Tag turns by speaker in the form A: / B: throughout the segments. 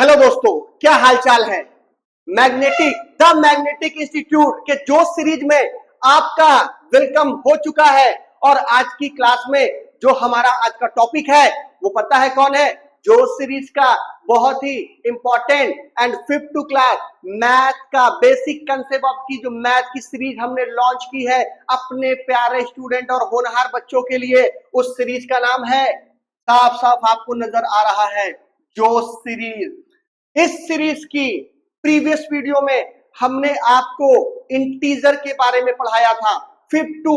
A: Hello दोस्तों, क्या हालचाल है। द मैग्नेटिक इंस्टीट्यूट के जोश सीरीज में आपका वेलकम हो चुका है। और आज की क्लास में जो हमारा आज का टॉपिक है वो पता है कौन है? जोश सीरीज का बहुत ही important and 5th class math का बेसिक कंसेप्ट ऑफ की जो मैथ की सीरीज हमने लॉन्च की है अपने प्यारे स्टूडेंट और होनहार बच्चों के लिए। उस सीरीज का नाम है, साफ साफ आपको नजर आ रहा है, जोश सीरीज। इस सीरीज की प्रीवियस वीडियो में हमने आपको इंटीजर के बारे में पढ़ाया था। 5th to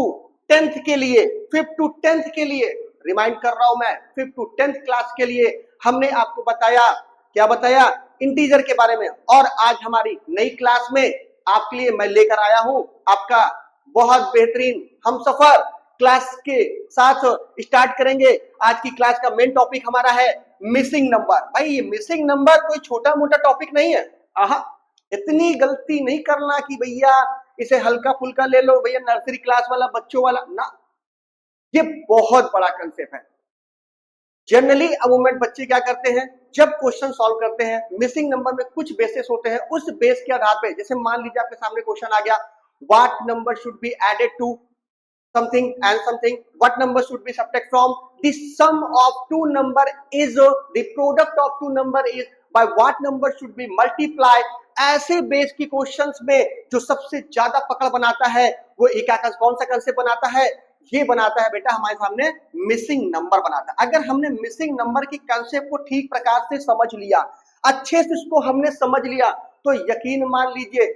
A: 10th के लिए, 5th to 10th के लिए रिमाइंड कर रहा हूं मैं, 5th to 10th क्लास के लिए हमने आपको बताया, क्या बताया? इंटीजर के बारे में। और आज हमारी नई क्लास में आपके लिए मैं लेकर आया हूं आपका बहुत बेहतरीन हमसफर क्लास के साथ स्टार्ट करेंगे। आज की क्लास का मेन टॉपिक हमारा है मिसिंग नंबर। भाई ये मिसिंग नंबर कोई छोटा मोटा टॉपिक नहीं है। आहा, इतनी गलती नहीं करना कि भैया इसे हल्का फुल्का ले लो, भैया नर्सरी क्लास वाला बच्चों वाला ना। ये बहुत बड़ा कंसेप्ट है। जनरली अमूमन बच्चे क्या करते हैं, जब क्वेश्चन सॉल्व करते हैं मिसिंग नंबर में कुछ बेसिस होते हैं। उस बेस के आधार पे, जैसे मान लीजिए आपके सामने क्वेश्चन आ गया, what number should be added to something and something, what number should be subtract from, the sum of two number is the product of two number is by what number should be multiply। ऐसे base की questions में जो सबसे ज्यादा पकड़ बनाता है वो कौन सा कंसेप्ट बनाता है? ये बनाता है बेटा हमारे सामने मिसिंग नंबर बनाता है। अगर हमने मिसिंग नंबर की कंसेप्ट को ठीक प्रकार से समझ लिया, अच्छे से इसको हमने समझ लिया, तो यकीन मान लीजिए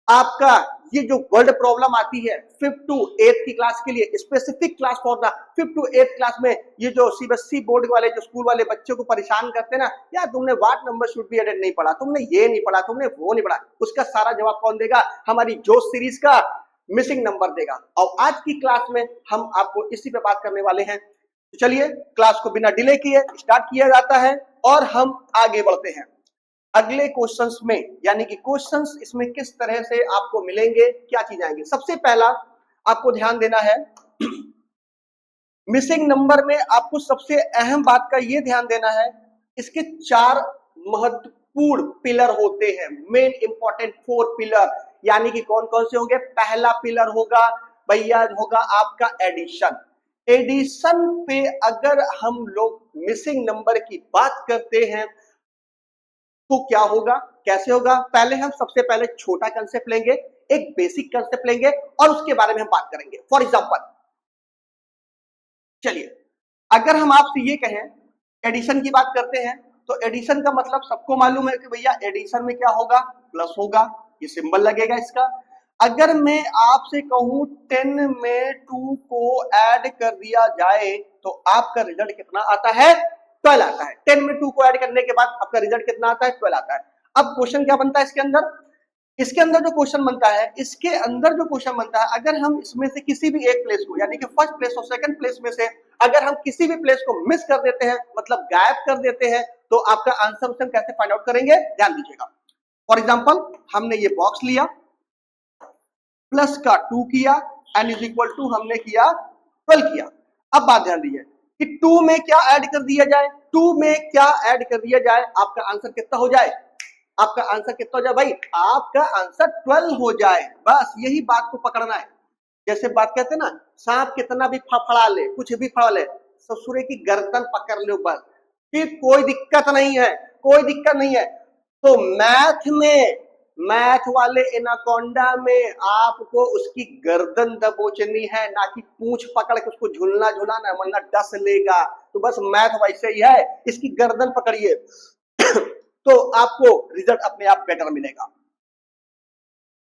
A: आपका ये जो वर्ल्ड प्रॉब्लम आती है 5th to 8th की क्लास के लिए, specific class for the 5th to 8th class में, ये जो सीबीएसई बोर्ड वाले जो स्कूल वाले बच्चों को परेशान करते हैं ना, यार तुमने what number should be added नहीं पढ़ा, तुमने ये नहीं पढ़ा, तुमने वो नहीं पढ़ा, उसका सारा जवाब कौन देगा? हमारी जोश सीरीज का मिसिंग नंबर देगा। और आज की क्लास में हम आपको इसी पे बात करने वाले हैं। तो चलिए क्लास को बिना डिले किए स्टार्ट किया जाता है और हम आगे बढ़ते हैं अगले क्वेश्चंस में। यानी कि क्वेश्चंस इसमें किस तरह से आपको मिलेंगे, क्या चीज आएंगे। सबसे पहला आपको ध्यान देना है मिसिंग नंबर में, आपको सबसे अहम बात का यह ध्यान देना है, इसके 4 महत्वपूर्ण पिलर होते हैं, मेन इंपॉर्टेंट 4 पिलर। यानी कि कौन कौन से होंगे? पहला पिलर होगा भैया होगा आपका एडिशन। एडिशन पे अगर हम लोग मिसिंग नंबर की बात करते हैं तो क्या होगा, कैसे होगा? पहले हम सबसे पहले छोटा कंसेप्ट लेंगे, एक बेसिक कंसेप्ट लेंगे और उसके बारे में हम बात करेंगे। फॉर एग्जांपल चलिए, अगर हम आपसे ये कहें एडिशन की बात करते हैं, तो एडिशन का मतलब सबको मालूम है कि भैया एडिशन में क्या होगा? प्लस होगा, ये सिंबल लगेगा इसका। अगर मैं आपसे कहूं 10 में 2 को ऐड कर दिया जाए तो आपका रिजल्ट कितना आता है? 12 आता है। 10 में 2 को ऐड करने के बाद आपका रिजल्ट कितना आता है? 12 आता है। अब क्वेश्चन क्या बनता है इसके अंदर? इसके अंदर जो क्वेश्चन बनता है, इसके अंदर जो क्वेश्चन बनता है, अगर हम इसमें से किसी भी एक प्लेस को, यानी कि फर्स्ट प्लेस और सेकंड प्लेस में से अगर हम किसी भी प्लेस को मिस कर देते हैं, मतलब गायब कर देते हैं, तो आपका आंसर हम कैसे फाइंड आउट करेंगे? ध्यान दीजिएगा। फॉर एग्जांपल हमने ये बॉक्स लिया, प्लस का 2 किया एंड इज इक्वल टू हमने किया 12 किया। अब बात ध्यान दीजिए कि 2 में क्या ऐड कर दिया जाए, 2 में क्या ऐड कर दिया जाए, आपका आंसर कितना हो जाए? आपका आंसर कितना हो जाए भाई? आपका आंसर 12 हो जाए। बस यही बात को पकड़ना है। जैसे बात कहते हैं ना, सांप कितना भी फड़फड़ा ले, कुछ भी फड़ा ले, ससुरे की गर्दन पकड़ लो बस, फिर कोई दिक्कत नहीं है, कोई दिक्कत नहीं है। तो मैथ में, मैथ वाले एनाकोंडा में आपको उसकी गर्दन दबोचनी है, ना कि पूंछ पकड़ के उसको झुलना झुलाना, वरना डस लेगा। तो बस मैथ वैसे ही है, इसकी गर्दन पकड़िए तो आपको रिजल्ट अपने आप बेटर मिलेगा।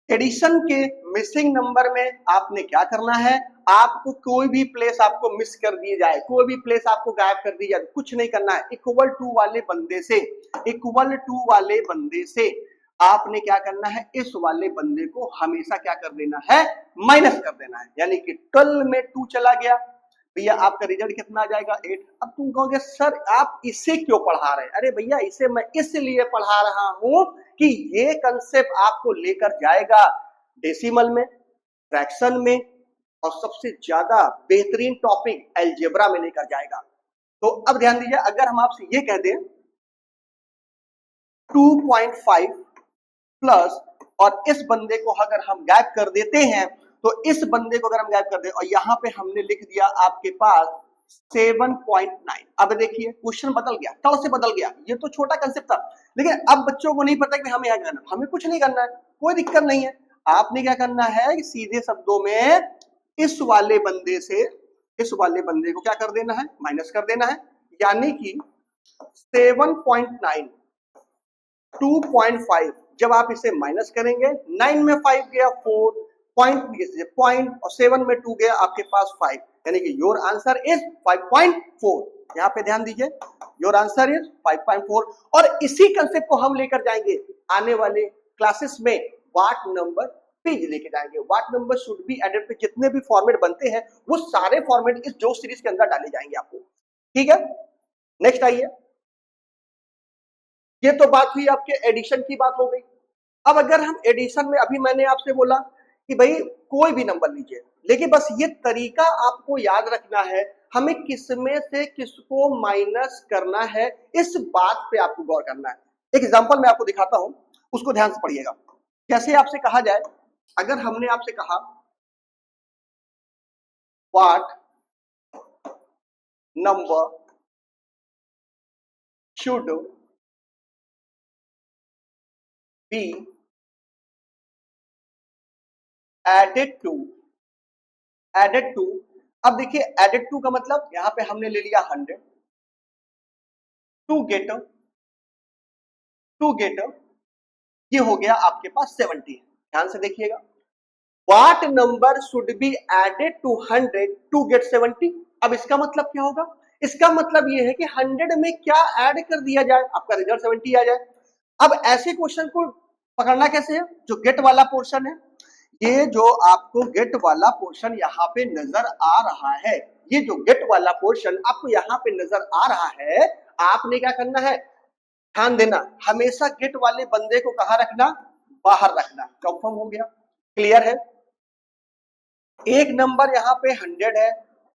A: एडिशन के मिसिंग नंबर में आपने क्या करना है, आपको कोई भी प्लेस आपको मिस कर दी जाए, कोई भी प्लेस आपको गायब कर दी जाए, कुछ नहीं करना है। इक्वल टू वाले बंदे से, इक्वल टू वाले बंदे से आपने क्या करना है? इस वाले बंदे को हमेशा क्या कर देना है? माइनस कर देना है। यानी कि 12 में 2 चला गया, भैया आपका रिजल्ट कितना आ जाएगा? 8। अब तुम कहोगे सर आप इसे क्यों पढ़ा रहे हैं? अरे भैया इसे मैं इसलिए पढ़ा रहा हूं कि ये कंसेप्ट आपको लेकर जाएगा डेसिमल में, फ्रैक्शन में, और सबसे ज्यादा बेहतरीन टॉपिक अलजेब्रा में लेकर जाएगा। तो अब ध्यान दीजिए, अगर हम आपसे ये कह दें 2.5 प्लस, और इस बंदे को अगर हम गायब कर देते हैं, तो इस बंदे को अगर हम गायब कर दें, और यहां पे हमने लिख दिया आपके पास 7.9। अब देखिए क्वेश्चन बदल गया, टॉ से बदल गया। ये तो छोटा कंसेप्ट था, लेकिन अब बच्चों को नहीं पता कि हमें क्या करना है। हमें कुछ नहीं करना है, कोई दिक्कत नहीं है। आपने क्या करना है कि सीधे शब्दों में इस वाले बंदे से इस वाले बंदे को क्या कर देना है, माइनस कर देना है। यानी कि 7.9 2.5, जब आप इसे माइनस करेंगे, 9 में 5 गया 4, पॉइंट और 7 में 2 गया आपके पास 5, यानी कि योर आंसर इज 5.4। यहाँ पे ध्यान दीजिए, योर आंसर इज 5.4। और इसी कंसेप्ट को हम लेकर जाएंगे आने वाले क्लासेस में, वाट नंबर पेज लेके जाएंगे। वाट नंबर शुड बी एडेड पे जितने भी फॉर्मेट बनते हैं वो सारे फॉर्मेट इस जो सीरीज के अंदर डाले जाएंगे आपको, ठीक है। नेक्स्ट आइए, ये तो बात हुई आपके एडिशन की बात हो गई। अब अगर हम एडिशन में, अभी मैंने आपसे बोला कि भाई कोई भी नंबर लीजिए, लेकिन बस ये तरीका आपको याद रखना है, हमें किसमें से किसको माइनस करना है, इस बात पे आपको गौर करना है। एक एग्जांपल मैं आपको दिखाता हूं, उसको ध्यान से पढ़िएगा। जैसे आपसे कहा जाए, अगर हमने आपसे कहा what number should be added to, अब देखिए एडेड टू का मतलब यहां पे हमने ले लिया 100 टू गेट ये हो गया आपके पास 70। ध्यान से देखिएगा, what number should be added to 100 to get 70। अब इसका मतलब क्या होगा, इसका मतलब ये है कि 100 में क्या ऐड कर दिया जाए आपका रिजल्ट 70 आ जाए। अब ऐसे क्वेश्चन को पकड़ना कैसे है, जो गेट वाला पोर्शन है, ये जो आपको गेट वाला पोर्शन यहाँ पे नजर आ रहा है, ये जो गेट वाला पोर्शन आपको यहाँ पे नजर आ रहा है, आपने क्या करना है, ध्यान देना, हमेशा गेट वाले बंदे को कहाँ रखना, बाहर रखना। कंफर्म हो गया, क्लियर है। एक नंबर यहाँ पे 100 है,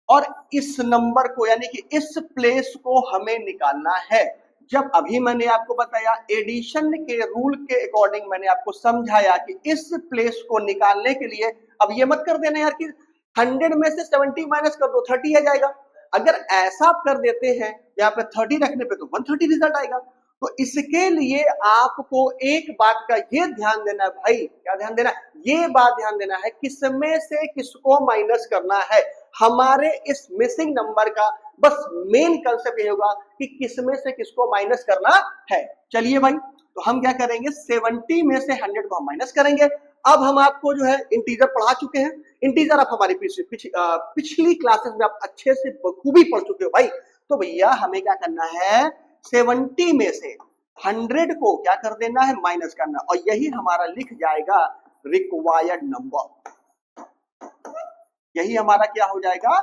A: और इस नंबर को यानी कि इस प्लेस को हमें निकालना है। जब अभी मैंने आपको बताया एडिशन के रूल के अकॉर्डिंग, मैंने आपको समझाया कि इस प्लेस को निकालने के लिए, अब ये मत कर देना यार कि 100 में से 70 माइनस कर दो 30 आ जाएगा। अगर ऐसा आप कर देते हैं, यहाँ पे 30 रखने पे तो 130 रिजल्ट आएगा। तो इसके लिए आपको एक बात का ये ध्यान देना है भाई, क्या ध्यान देना है, ये बात ध्यान देना है किसमें से किसको माइनस करना है। हमारे इस मिसिंग नंबर का बस मेन कंसेप्ट ये होगा कि किसमें से किसको माइनस करना है। चलिए भाई, तो हम क्या करेंगे, 70 में से 100 को हम माइनस करेंगे। अब हम आपको जो है इंटीजर पढ़ा चुके हैं, इंटीजर आप हमारी पिछली क्लासेस में आप अच्छे से बखूबी पढ़ चुके हो भाई। तो भैया हमें क्या करना है, 70 में से 100 को क्या कर देना है, माइनस करना, और यही हमारा लिख जाएगा रिक्वायर्ड नंबर। यही हमारा क्या हो जाएगा,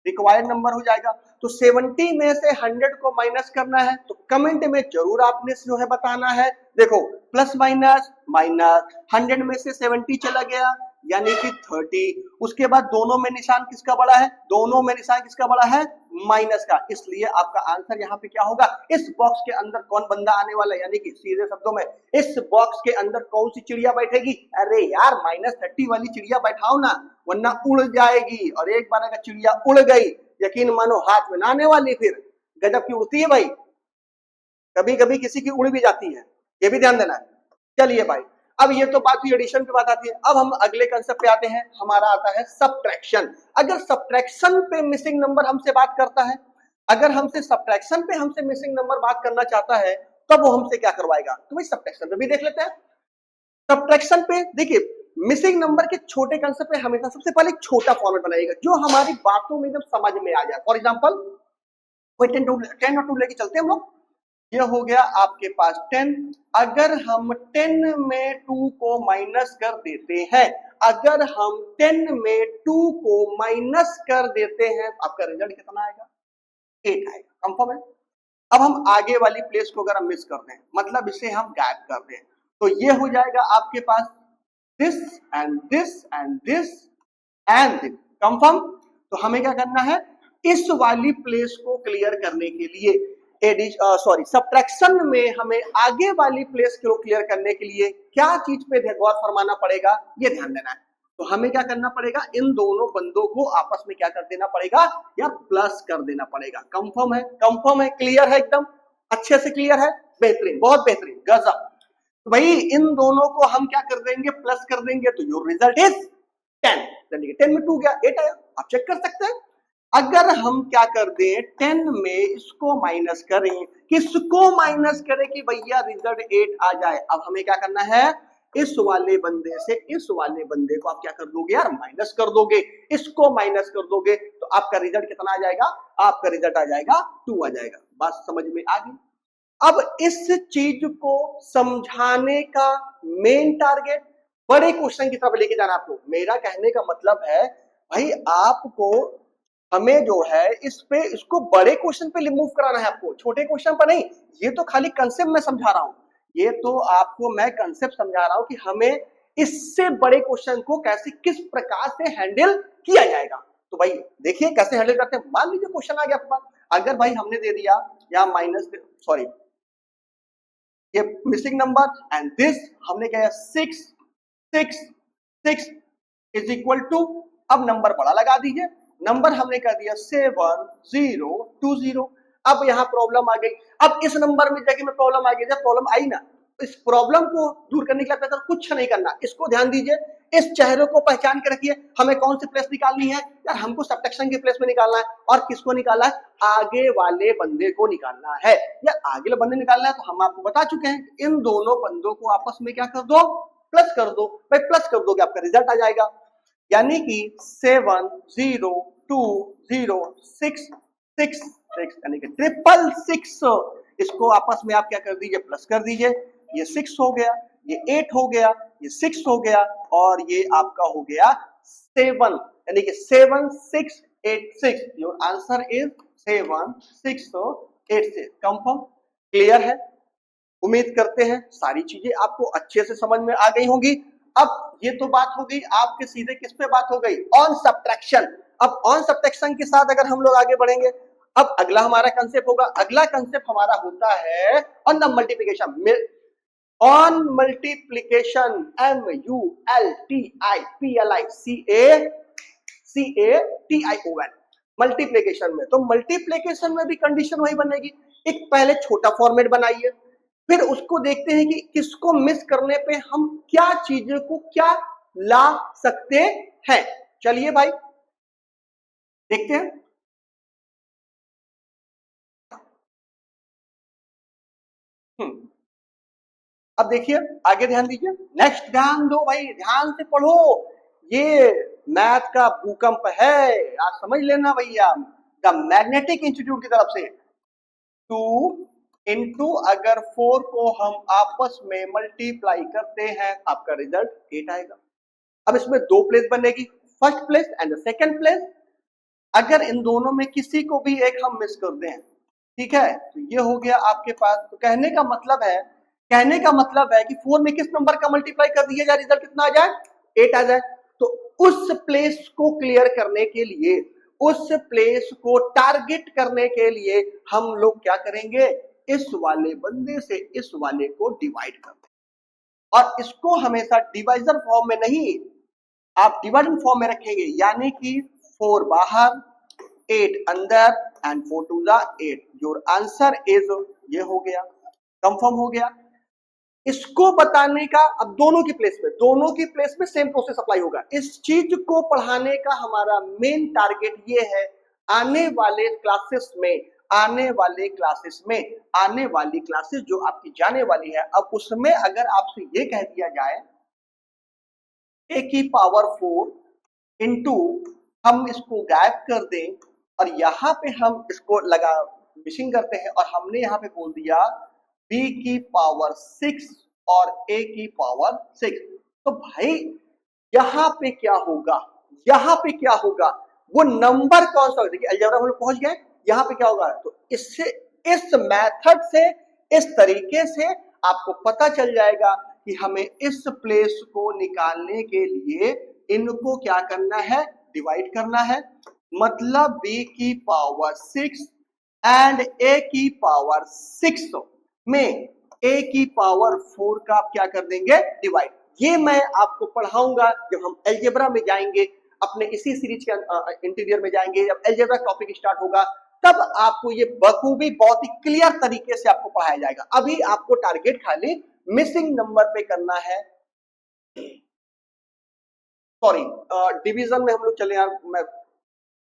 A: रिक्वायर्ड नंबर हो जाएगा। तो 70 में से 100 को माइनस करना है, तो कमेंट में जरूर आपने जो है बताना है। देखो प्लस माइनस माइनस, 100 में से 70 चला गया यानी कि 30, उसके बाद दोनों में निशान किसका बड़ा है, दोनों में निशान किसका बड़ा है, माइनस का। इसलिए आपका आंसर यहाँ पे क्या होगा, इस बॉक्स के अंदर कौन बंदा आने वाला है, यानी कि सीधे शब्दों में इस बॉक्स के अंदर कौन सी चिड़िया बैठेगी। अरे यार -30 वाली चिड़िया बैठाओ ना, वरना उड़ जाएगी, और एक बार अगर चिड़िया उड़ गई, यकीन मानो हाथ में ना आने वाली, फिर गजब की उड़ती है भाई, कभी कभी किसी की उड़ भी जाती है, ये भी ध्यान देना है। चलिए भाई, अब ये तो बात हुई एडिशन की बात आती है। अब हम अगले कंसेप्ट पे आते हैं, हमारा आता है सब्ट्रैक्शन। अगर सब्ट्रैक्शन पे मिसिंग नंबर हमसे बात करता है, अगर हमसे सब्ट्रैक्शन पे हमसे मिसिंग नंबर बात करना चाहता है, तब वो हमसे क्या करवाएगा, तो भाई सब्ट्रैक्शन पे भी देख लेते हैं। सब्ट्रैक्शन पे देखिए, मिसिंग नंबर के छोटे कंसेप्ट पे हमेशा सबसे पहले एक छोटा फॉर्मेट बनाइएगा जो हमारी बातों में एकदम समझ में आ जाए। फॉर एग्जांपल कोई 10 और 2 लेके चलते हैं हम लोग। ये हो गया आपके पास 10, अगर हम 10 में 2 को माइनस कर देते हैं, अगर हम 10 में 2 को माइनस कर देते हैं, आपका रिजल्ट कितना आएगा, 8 आएगा। कंफर्म है। अब हम आगे वाली प्लेस को अगर हम मिस कर दें, मतलब इसे हम गायब कर दें, तो ये हो जाएगा आपके पास this and this and this and this. Confirm. तो हमें क्या करना है, इस वाली प्लेस को क्लियर करने के लिए सब्ट्रैक्शन में हमें आगे वाली प्लेस को क्लियर करने के लिए क्या चीज पे गौर फरमाना पड़ेगा, ये ध्यान देना है। तो हमें क्या करना पड़ेगा, इन दोनों बंदों को आपस में क्या कर देना पड़ेगा, या प्लस कर देना पड़ेगा। कंफर्म है, कंफर्म है, क्लियर है, एकदम अच्छे से क्लियर है, बेहतरीन, बहुत बेहतरीन, गजब। तो भाई इन दोनों को हम क्या कर देंगे, प्लस कर देंगे, तो योर रिजल्ट इज 10। 10 में 2 गया, 8 आया। आप चेक कर सकते हैं। अगर हम क्या कर दें, 10 में इसको माइनस करें, किसको माइनस करें कि भैया रिजल्ट 8 आ जाए। अब हमें क्या करना है, इस वाले बंदे से इस वाले बंदे को आप क्या कर दोगे यार, माइनस कर दोगे। इसको माइनस कर दोगे तो आपका रिजल्ट कितना आ जाएगा, आपका रिजल्ट आ जाएगा 2 आ जाएगा। बात समझ में आ गई। अब इस चीज को समझाने का मेन टारगेट बड़े क्वेश्चन की तरफ लेके जाना। आपको मेरा कहने का मतलब है भाई, आपको हमें जो है इसको बड़े क्वेश्चन पे मूव कराना है, आपको छोटे क्वेश्चन पर नहीं। ये तो खाली कंसेप्ट में समझा रहा हूं, ये तो आपको मैं कंसेप्ट समझा रहा हूं कि हमें इससे बड़े क्वेश्चन को कैसे, किस प्रकार से हैंडल किया जाएगा। तो भाई देखिए कैसे हैंडल करते हैं। मान लीजिए क्वेश्चन आ गया आपके पास, अगर भाई हमने दे दिया या माइनस, सॉरी ये मिसिंग नंबर एंड दिस हमने क्या 6 6 6 इज इक्वल टू, अब नंबर बड़ा लगा दीजिए, नंबर हमने कर दिया 7020। अब यहां प्रॉब्लम आ गई। अब इस नंबर में जगह में प्रॉब्लम आ गई, जब प्रॉब्लम आई ना, इस प्रॉब्लम को दूर करने के लिए कुछ नहीं करना, इसको ध्यान दीजिए, इस चेहरे को पहचान के रखिए। हमें कौन सी प्लेस निकालनी है यार, हमको सब्ट्रैक्शन के प्लेस में निकालना है। और किसको निकालना है, आगे वाले बंदे को निकालना है, या आगे वाले बंदे निकालना है। तो हम आपको बता चुके हैं, इन दोनों बंदों को आपस में क्या कर दो, प्लस कर दो। भाई प्लस कर दोगे आपका रिजल्ट आ जाएगा, यानी कि 7020666 यानी कि 666। इसको आपस में आप क्या कर दीजिए, प्लस कर दीजिए। ये 6 हो गया, ये 8 हो गया, ये 6 हो गया, और ये आपका हो गया 7, यानी कि 7686। Your answer is 7686। Confirm, clear है। उम्मीद करते हैं सारी चीजें आपको अच्छे से समझ में आ गई होंगी। अब ये तो बात हो गई आपके सीधे किस पे बात हो गई, ऑन सब्ट्रैक्शन। अब ऑन सब्ट्रैक्शन के साथ अगर हम लोग आगे बढ़ेंगे, अब अगला हमारा कंसेप्ट होगा, अगला कंसेप्ट हमारा होता है on the multiplication. On multiplication, MULTIPLICATION, multiplication में। तो मल्टीप्लिकेशन में भी कंडीशन वही बनेगी। एक पहले छोटा फॉर्मेट बनाइए, फिर उसको देखते हैं कि किसको मिस करने पे हम क्या चीजों को क्या ला सकते हैं। चलिए भाई देखते हैं। अब देखिए आगे ध्यान दीजिए, नेक्स्ट ध्यान दो भाई, ध्यान से पढ़ो। ये मैथ का भूकंप है, आप समझ लेना भैया। द मैग्नेटिक इंस्टीट्यूट की तरफ से 2 इंटू अगर 4 को हम आपस में मल्टीप्लाई करते हैं, आपका रिजल्ट 8 आएगा। अब इसमें 2 प्लेस बनेगी, first place and second place. अगर इन दोनों में किसी को भी एक हम मिस कर दें, ठीक है, तो ये हो गया आपके पास। तो कहने का मतलब है कि 4 में किस नंबर का मल्टीप्लाई कर दिया जाए, रिजल्ट कितना आ जाए, 8 आ जाए। तो उस प्लेस को क्लियर करने के लिए, उस प्लेस को टारगेट करने के लिए हम लोग क्या करेंगे, इस वाले बंदे से इस वाले को डिवाइड कर दें। और इसको हमेशा डिवाइजर फॉर्म में नहीं, आप डिवाइडेड फॉर्म में रखेंगे, यानी कि 4 बाहर 8 अंदर and 4 to the 8। Your answer is, ये हो गया, कंफर्म हो गया। इसको बताने का अब दोनों की प्लेस में सेम प्रोसेस अप्लाई होगा। इस चीज को पढ़ाने का हमारा मेन टारगेट ये है, आने वाले क्लासेस जो आपकी जाने वाली है, अब उसमें अगर आपसे ये कह दिया जाए a की पावर 4 इंटू, हम इसको गायब कर दें और यहां पे हम इसको लगा मिसिंग करते हैं, और हमने यहां पे बोल दिया b की पावर 6 और a की पावर 6। तो भाई यहां पे क्या होगा, वो नंबर कौन सा, देखिए अलजेब्रा हम लोग पहुंच गए, यहां पे क्या होगा। तो इससे, इस मेथड से, इस तरीके से आपको पता चल जाएगा कि हमें इस प्लेस को निकालने के लिए इनको क्या करना है, डिवाइड करना है। मतलब b की पावर 6 एंड ए की पावर 6 में ए की पावर 4 का आप क्या कर देंगे, डिवाइड। ये मैं आपको पढ़ाऊंगा जब हम अलजेब्रा में जाएंगे, अपने इसी सीरीज के इंटीरियर में जाएंगे, जब अलजेब्रा टॉपिक स्टार्ट होगा तब आपको ये बखूबी बहुत ही क्लियर तरीके से आपको पढ़ाया जाएगा। अभी आपको टारगेट खाली मिसिंग नंबर पे करना है। सॉरी, डिवीजन में हम लोग चले यार, मैं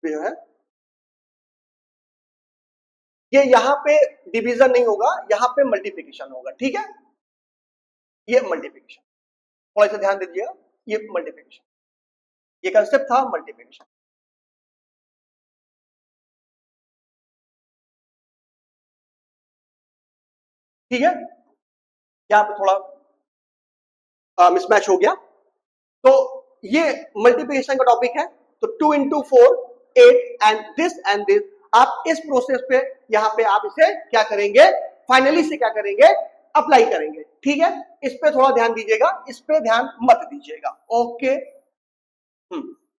A: जो है ये यहाँ पे डिवीजन नहीं होगा, यहाँ पे मल्टीप्लिकेशन होगा, ठीक है। ये मल्टीप्लिकेशन थोड़ा सा ध्यान दीजिएगा, ये मल्टीप्लिकेशन, ये कंसेप्ट था मल्टीप्लिकेशन। ठीक है, यहाँ पे थोड़ा मिसमैच हो गया। तो ये मल्टीप्लिकेशन का टॉपिक है। तो 2 into 4 8 एंड दिस आप इस प्रोसेस पे यहाँ पे आप इसे क्या करेंगे, फाइनली से क्या करेंगे, अप्लाई करेंगे। ठीक है, इस पे थोड़ा ध्यान दीजिएगा, इस पे ध्यान मत दीजिएगा। ओके,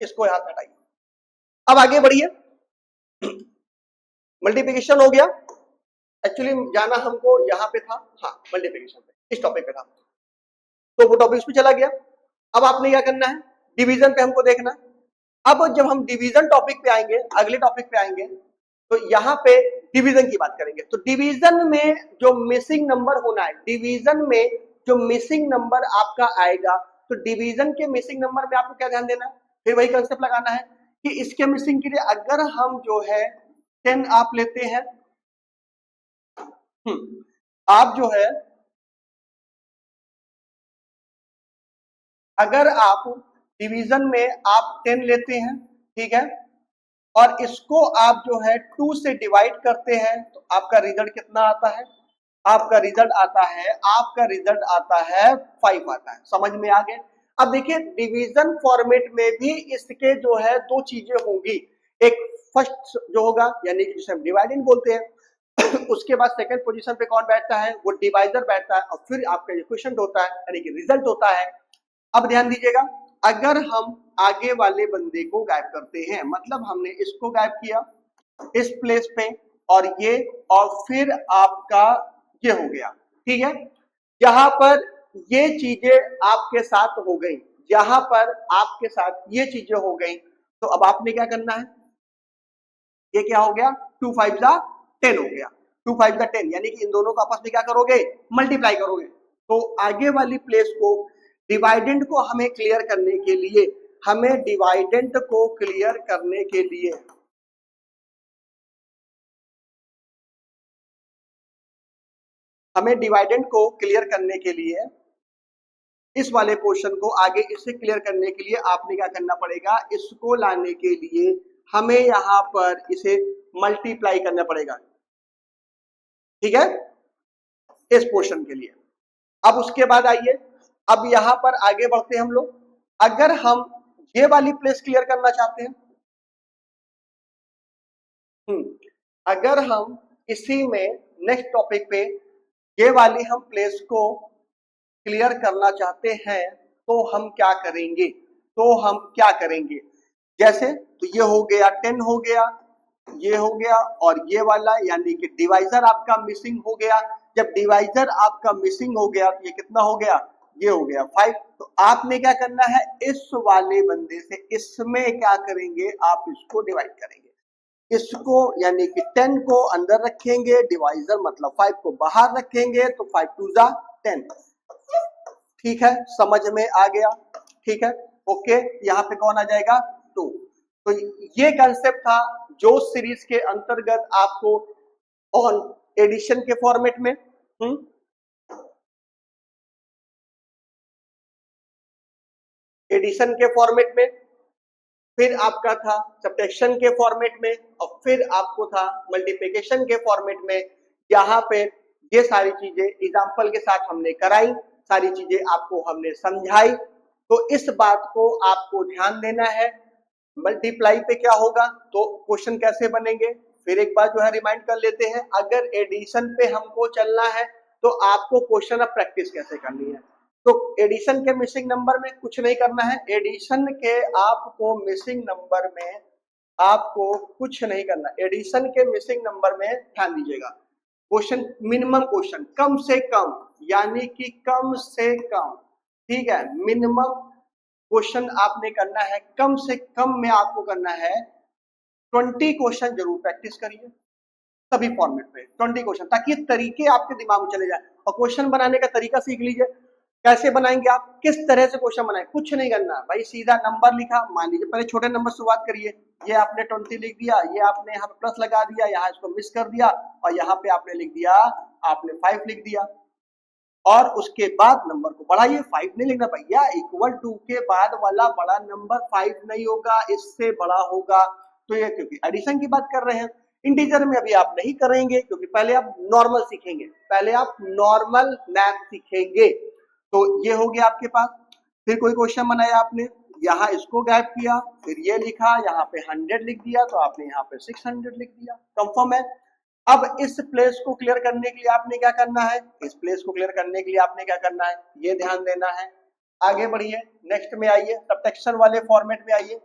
A: इसको यहां हटाइए। अब आगे बढ़िए, मल्टीप्लिकेशन हो गया। एक्चुअली जाना हमको यहाँ पे था, हाँ मल्टीप्लिकेशन पे, इस टॉपिक पे था, तो वो टॉपिक पे चला गया। अब आपने क्या करना है, डिवीजन पे हमको देखना है। अब जब हम डिवीजन टॉपिक पे आएंगे, अगले टॉपिक पे आएंगे, तो यहाँ पे डिवीजन की बात करेंगे। तो डिवीजन में जो मिसिंग नंबर होना है, डिवीजन में जो मिसिंग नंबर आपका आएगा, तो डिवीजन के मिसिंग नंबर में आपको क्या ध्यान देना है, फिर वही कंसेप्ट लगाना है कि इसके मिसिंग के लिए अगर हम जो है 10 आप लेते हैं, आप जो है अगर आप डिवीजन में आप 10 लेते हैं, ठीक है, और इसको आप जो है 2 से डिवाइड करते हैं, तो आपका रिजल्ट कितना आता है, आपका रिजल्ट आता है 5 आता है। समझ में आ गए। अब देखिए डिवीजन फॉर्मेट में भी इसके जो है दो चीजें होंगी, एक फर्स्ट जो होगा यानी कि जिसे हम डिवाइडेंड बोलते हैं, उसके बाद सेकंड पोजीशन पे कौन बैठता है, वो डिवाइजर बैठता है, और फिर आपका क्वेश्चन होता है यानी कि रिजल्ट होता है। अब ध्यान दीजिएगा, अगर हम आगे वाले बंदे को गायब करते हैं, मतलब हमने इसको गायब किया इस प्लेस पे और ये, और फिर आपका ये हो गया, ठीक है, जहां पर ये चीजें आपके साथ हो गई, जहां पर आपके साथ ये चीजें हो गई, तो अब आपने क्या करना है, ये क्या हो गया, 2 5 10 हो गया, 2 5 10, यानी कि इन दोनों को आपस में क्या करोगे, मल्टीप्लाई करोगे। तो आगे वाली प्लेस को, डिवाइडेंड को हमें क्लियर करने के लिए, हमें डिवाइडेंड को क्लियर करने के लिए हमें डिवाइडेंड को क्लियर करने के लिए इस वाले पोर्शन को आगे इससे क्लियर करने के लिए आपने क्या करना पड़ेगा, इसको लाने के लिए हमें यहां पर इसे मल्टीप्लाई करना पड़ेगा, ठीक है, इस पोर्शन के लिए। अब उसके बाद आइए, अब यहां पर आगे बढ़ते हैं हम लोग। अगर हम ये वाली प्लेस क्लियर करना चाहते हैं, अगर हम इसी में नेक्स्ट टॉपिक पे ये वाली हम प्लेस को क्लियर करना चाहते हैं, तो हम क्या करेंगे, जैसे तो ये हो गया 10 हो गया, ये हो गया, और ये वाला यानी कि डिवाइजर आपका मिसिंग हो गया। जब डिवाइजर आपका मिसिंग हो गया तो ये कितना हो गया, ये हो गया 5। तो आपने क्या करना है, इस वाले बंदे से इसमें क्या करेंगे, आप इसको डिवाइड करेंगे, इसको यानी कि 10 को अंदर रखेंगे, डिवाइजर मतलब 5 को बाहर रखेंगे, तो 5 2 10। ठीक है, समझ में आ गया, ठीक है, ओके। यहाँ पे कौन आ जाएगा, 2। तो ये कंसेप्ट था जो सीरीज के अंतर्गत आपको ऑन एडिशन के फॉर्मेट में, एडिशन के फॉर्मेट में, फिर आपका था सब्ट्रैक्शन के फॉर्मेट में, और फिर आपको था मल्टीप्लिकेशन के फॉर्मेट में। यहाँ पे ये सारी चीजें एग्जाम्पल के साथ हमने कराई, सारी चीजें आपको हमने समझाई। तो इस बात को आपको ध्यान देना है, मल्टीप्लाई पे क्या होगा, तो क्वेश्चन कैसे बनेंगे, फिर एक बार जो है रिमाइंड कर लेते हैं। अगर एडिशन पे हमको चलना है तो आपको क्वेश्चन अब प्रैक्टिस कैसे करनी है। तो एडिशन के मिसिंग नंबर में कुछ नहीं करना है, एडिशन के आपको मिसिंग नंबर में आपको कुछ नहीं करना, एडिशन के मिसिंग नंबर में ध्यान दीजिएगा। क्वेश्चन मिनिमम क्वेश्चन, कम से कम, यानी कि कम से कम, ठीक है, मिनिमम क्वेश्चन आपने करना है, कम से कम में आपको करना है 20 क्वेश्चन जरूर प्रैक्टिस करिए सभी फॉर्मेट पे, 20 क्वेश्चन, ताकि तरीके आपके दिमाग में चले जाए। और क्वेश्चन बनाने का तरीका सीख लीजिए, कैसे बनाएंगे आप, किस तरह से क्वेश्चन बनाए, कुछ नहीं करना भाई, सीधा नंबर लिखा, मान लीजिए पहले छोटे नंबर से शुरुआत करिए, ये आपने 20 लिख दिया, ये आपने यहाँ पे प्लस लगा दिया, यहाँ इसको मिस कर दिया, और यहाँ पे आपने लिख दिया, आपने 5 लिख दिया, और उसके बाद नंबर को बढ़ाइए। 5 नहीं लिखना भैया, इक्वल टू के बाद वाला बड़ा नंबर 5 नहीं होगा, इससे बड़ा होगा। तो ये क्योंकि एडिशन की बात कर रहे हैं, इंटीजर में अभी आप नहीं करेंगे, क्योंकि पहले आप नॉर्मल सीखेंगे, पहले आप नॉर्मल मैथ सीखेंगे। तो ये हो गया आपके पास। फिर कोई क्वेश्चन बनाया आपने, यहाँ इसको गैप किया, फिर ये लिखा, यहाँ पे 100 लिख दिया, तो आपने यहाँ पे 600 लिख दिया, कंफर्म है। अब इस प्लेस को क्लियर करने के लिए आपने क्या करना है, इस प्लेस को क्लियर करने के लिए आपने क्या करना है, ये ध्यान देना है। आगे बढ़िए, नेक्स्ट में आइए, सबट्रैक्शन वाले फॉर्मेट में आइए।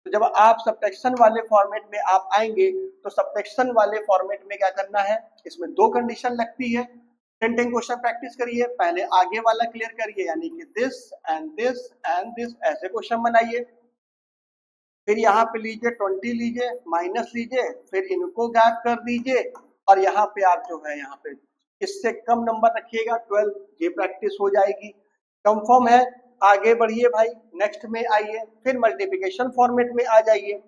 A: तो जब आप सबट्रैक्शन वाले फॉर्मेट में आप आएंगे, तो सबट्रैक्शन वाले फॉर्मेट में क्या करना है, इसमें 2 कंडीशन लगती है। 10 क्वेश्चन प्रैक्टिस करिए, पहले आगे वाला क्लियर करिए, यानी कि this and this and this, ऐसे क्वेश्चन बनाइए। फिर यहाँ पे लीजिए 20 लीजिए, माइनस लीजिए, फिर इनको गैप कर दीजिए, और यहाँ पे आप जो है, यहाँ पे इससे कम नंबर रखिएगा, 12, ये प्रैक्टिस हो जाएगी, कंफर्म है। आगे बढ़िए भाई, नेक्स्ट में आइए, फिर मल्टीप्लिकेशन फॉर्मेट में आ जाइए।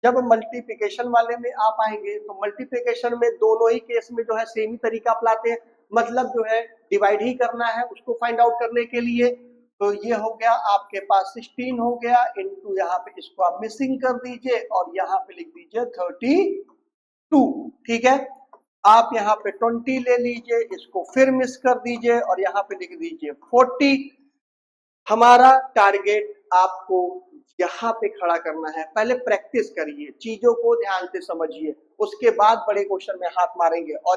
A: जब मल्टीप्लिकेशन वाले में आप आएंगे, तो मल्टीप्लिकेशन में दोनों ही केस में जो है सेम ही तरीका अपनाते हैं, मतलब जो है डिवाइड ही करना है उसको फाइंड आउट करने के लिए। तो ये हो गया आपके पास 16 हो गया, इनटू यहाँ पे इसको आप मिसिंग कर दीजिए, और यहाँ पे लिख दीजिए 32, ठीक है। आप यहाँ पे 20 ले लीजिए, इसको फिर मिस कर दीजिए, और यहाँ पे लिख दीजिए 40। हमारा टारगेट आपको यहाँ पे खड़ा करना है, पहले प्रैक्टिस करिए, चीजों को ध्यान से समझिए, उसके बाद बड़े क्वेश्चन में हाथ मारेंगे, और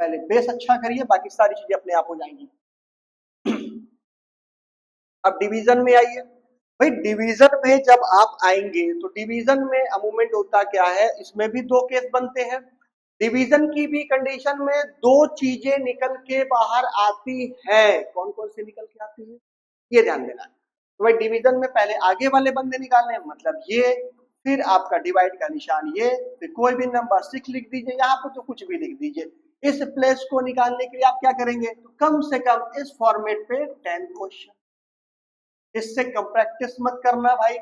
A: पहले बेस अच्छा करिए, बाकी सारी चीजें अपने आप हो जाएंगी। अब डिवीजन में आइए भाई, डिवीजन में जब आप आएंगे, तो डिवीजन में अमूवमेंट होता क्या है, इसमें भी 2 केस बनते हैं। डिवीजन की भी कंडीशन में 2 चीजें निकल के बाहर आती हैं, कौन कौन से निकल के आती है, ये ध्यान देना है। तो भाई डिवीजन में पहले आगे वाले बंदे निकालने हैं, मतलब ये, फिर आपका डिवाइड का निशान ये, फिर कोई भी नंबर 6 लिख दीजिए, यहाँ पे तो कुछ भी लिख दीजिए। इस प्लेस को निकालने के लिए आप क्या करेंगे, तो कम से कम इस फॉर्मेट पे 10 क्वेश्चन, इससे कम प्रैक्टिस मत करना भाई।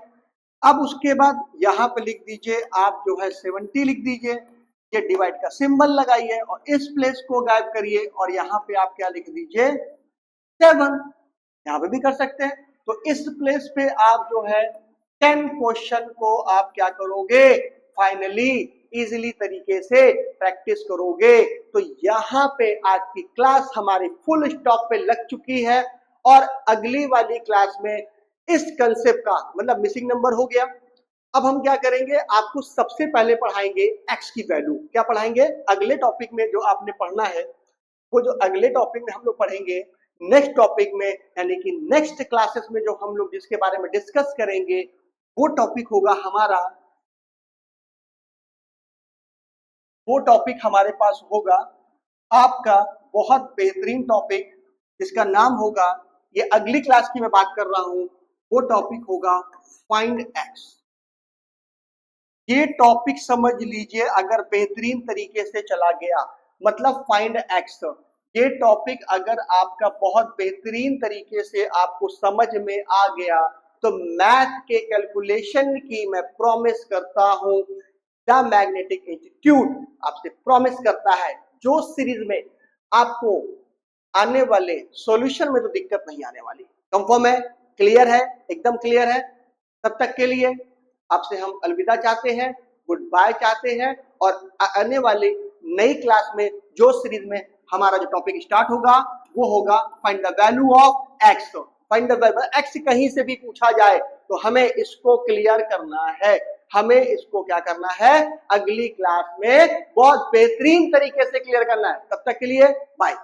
A: अब उसके बाद यहाँ पे लिख दीजिए, आप जो है 70 लिख दीजिए, ये डिवाइड का सिंबल लगाइए, और इस प्लेस को गायब करिए, और यहाँ पे आप क्या लिख दीजिए 7, यहाँ पे भी कर सकते हैं। तो इस प्लेस पे आप जो है 10 क्वेश्चन को आप क्या करोगे, फाइनली इजीली तरीके से प्रैक्टिस करोगे। तो यहाँ पे आज की क्लास हमारी फुल स्टॉप पे लग चुकी है, और अगली वाली क्लास में इस कंसेप्ट का मतलब मिसिंग नंबर हो गया। अब हम क्या करेंगे, आपको सबसे पहले पढ़ाएंगे एक्स की वैल्यू। क्या पढ़ाएंगे, अगले टॉपिक में जो आपने पढ़ना है, वो जो अगले टॉपिक में हम लोग पढ़ेंगे, नेक्स्ट टॉपिक में, यानी कि नेक्स्ट क्लासेस में जो हम लोग जिसके बारे में डिस्कस करेंगे, वो टॉपिक होगा हमारा, वो टॉपिक हमारे पास होगा आपका बहुत बेहतरीन टॉपिक, जिसका नाम होगा, ये अगली क्लास की मैं बात कर रहा हूं, वो टॉपिक होगा फाइंड एक्स। ये टॉपिक समझ लीजिए, अगर बेहतरीन तरीके से चला गया, मतलब फाइंड एक्स, ये टॉपिक अगर आपका बहुत बेहतरीन तरीके से आपको समझ में आ गया, तो मैथ के कैलकुलेशन की मैं प्रॉमिस करता हूं, द मैग्नेटिक इंस्टीट्यूट आपसे प्रॉमिस करता है, जो सीरीज में आपको आने वाले सॉल्यूशन में तो दिक्कत नहीं आने वाली। कंफर्म है, क्लियर है, एकदम क्लियर है। तब तक के लिए आपसे हम अलविदा चाहते हैं, गुड बाय चाहते हैं, और आने वाली नई क्लास में जो सीरीज में हमारा जो टॉपिक स्टार्ट होगा, वो होगा find the value of x. Find the value x कहीं से भी पूछा जाए तो हमें इसको क्लियर करना है, हमें इसको क्या करना है, अगली क्लास में बहुत बेहतरीन तरीके से क्लियर करना है। तब तक के लिए बाय।